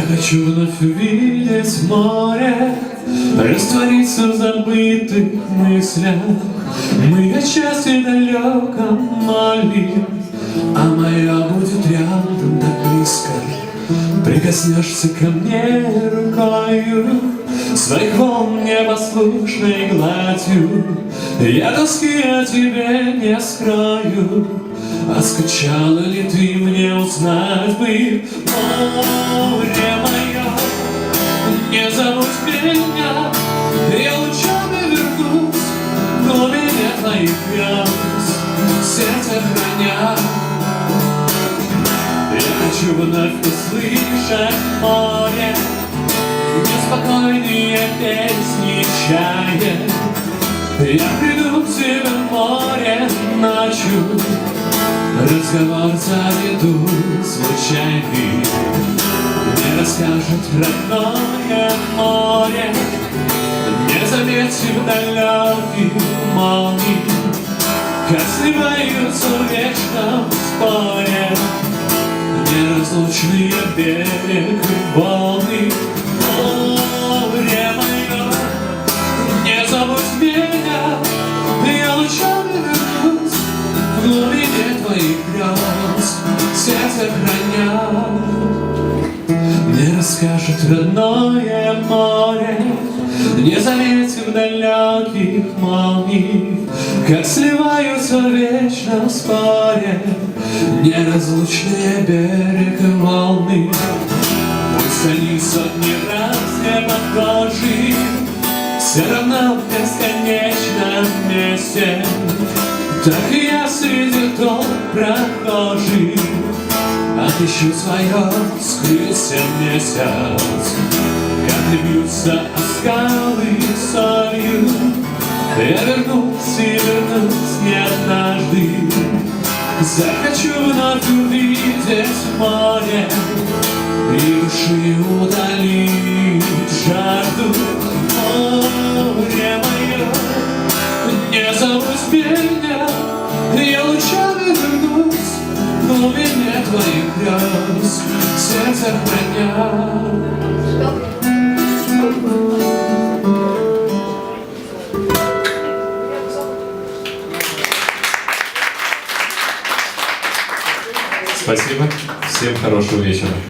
хочу вновь увидеть море, раствориться в забытых мыслях. Мы о счастье далеком молим, а моя будет рядом так близко. Прикоснешься ко мне рукою, своих волн непослушной гладью. Я тоски о тебе не скрою, а скучала ли ты, мне узнать бы. Море мое, не забудь меня, я лучами вернусь в глубине твоих грез, сердце храня. Я хочу вновь услышать море, неспокойные песни чая. Я приду к тебе, море, ночью, разговор заведу случайный. Мне расскажет родное море, не заметив далеких молний, как сливаются в вечном споре неразлучные берег и волны. Море мое, не забудь меня, я лучами вернусь в глубине твоих грез, сердце храня. Мне расскажет родное море, не заметив далеких молний, как сливаются в вечном споре неразлучные берег и волны. Пусть они сотни раз не похожи, все равно в бесконечном месте. Так и я среди толп прохожих отыщу свое, скрылся месяц. Как бьются о скалы солью, я вернусь и вернусь не однажды. Захочу вновь увидеть море и души удалить жажду. Море мое, не забудь меня, я лучами вернусь в глубине твоих грез, сердце храня. Спасибо. Всем хорошего вечера.